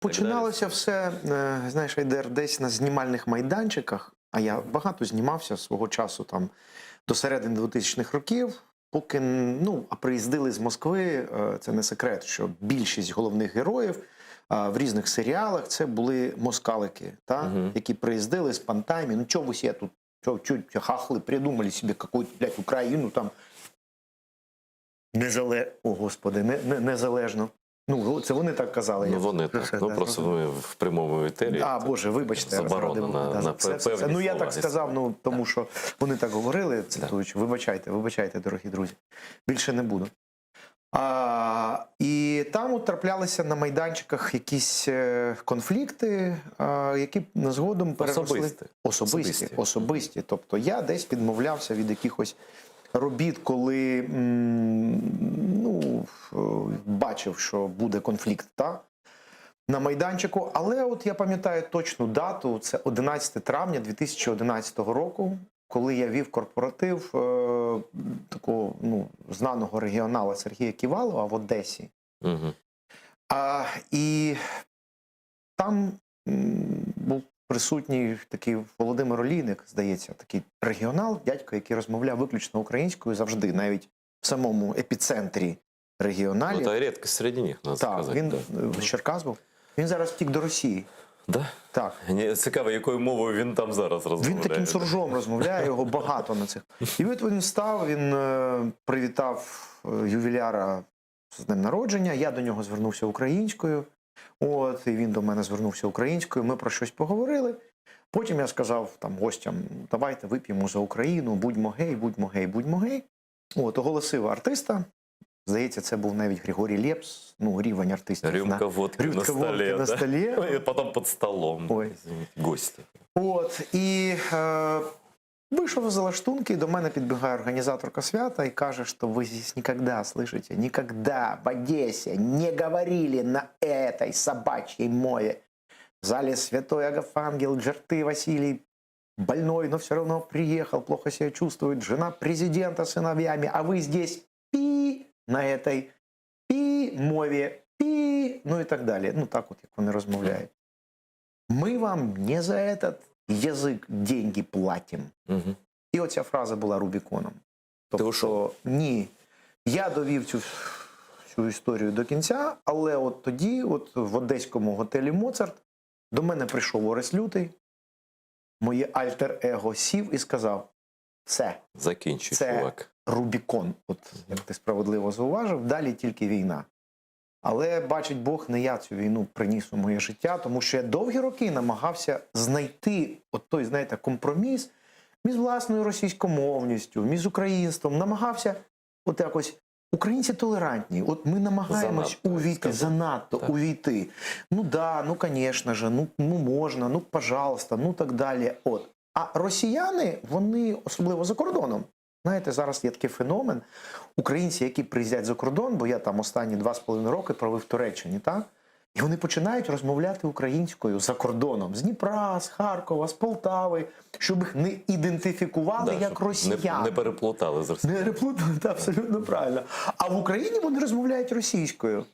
Починалося все, знаєш, Айдер, десь на знімальних майданчиках, а я багато знімався свого часу там до середини 2000-х років, поки, а приїздили з Москви, це не секрет, що більшість головних героїв в різних серіалах це були москалики, які приїздили з понтами, ну чого ви себе тут, хахли, придумали собі якусь, блядь, Україну там, незалежно. Ну, це вони так казали. Ну, вони так. Ну, просто ми в прямому етері. А, Боже, вибачте. Заборона на певні слова. Ну, я так сказав, тому що вони так говорили, цитуючи. Вибачайте, дорогі друзі. Більше не буду. І там от траплялися на майданчиках якісь конфлікти, які згодом переросли. Особисті. Тобто я десь відмовлявся від якихось робіт, коли бачив, що буде конфлікт на майданчику. Але от я пам'ятаю точну дату, це 11 травня 2011 року, коли я вів корпоратив такого знаного регіонала Сергія Ківалова в Одесі. І там був присутній такий Володимир Олійник, здається, такий регіонал, дядько, який розмовляв виключно українською завжди, навіть в самому епіцентрі регіоналів. Ну, це рідкість серед них, треба сказати. Він з Черкас був. Він зараз втік до Росії. Да? Так. Цікаво, якою мовою він там зараз розмовляє. Він таким суржом розмовляє, його багато на цих. І от він став, він привітав ювіляра з днем народження, я до нього звернувся українською, і він до мене звернувся українською, ми про щось поговорили. Потім я сказав там гостям, давайте вип'ємо за Україну, будьмо гей, будьмо гей, будьмо гей. Оголосив артиста. Здається, це був навіть Григорій Лепс, рівень артистів. Рюмка водки на столі. І потім під столом. Гості. І вийшов за лаштунки, до мене підбігає організаторка свята і каже, що ви здесь никогда, слышите, никогда в Одессе не говорили на этой собачьей мове. В зале святой Агафангел, Джерты Василий, больной, но все равно приехал, плохо себя чувствует, жена президента с сыновьями, а вы здесь на этой мові, і так далі. Так от, як вони розмовляють. Ми вам не за этот язик деньги платим. І оця фраза була Рубіконом. Тобто, ні, я довів цю історію до кінця, але от тоді, в одеському готелі «Моцарт», до мене прийшов Орес Лютий, моє альтер-его сів і сказав, все, закінчуй, це чувак. Рубікон, як ти справедливо зауважив, далі тільки війна. Але, бачить Бог, не я цю війну приніс у моє життя, тому що я довгі роки намагався знайти той, знаєте, компроміс між власною російськомовністю, між українством, намагався якось, українці толерантні, ми намагаємось занадто увійти. Звісно ж, можна, пожалуйста, так далі. А росіяни, вони, особливо за кордоном, знаєте, зараз є такий феномен, українці, які приїздять за кордон, бо я там останні 2,5 роки провів в Туреччині, так? І вони починають розмовляти українською за кордоном, з Дніпра, з Харкова, з Полтави, щоб їх не ідентифікували як росіян. Не переплутали з росіянами. Не переплутали, абсолютно правильно. А в Україні вони розмовляють російською.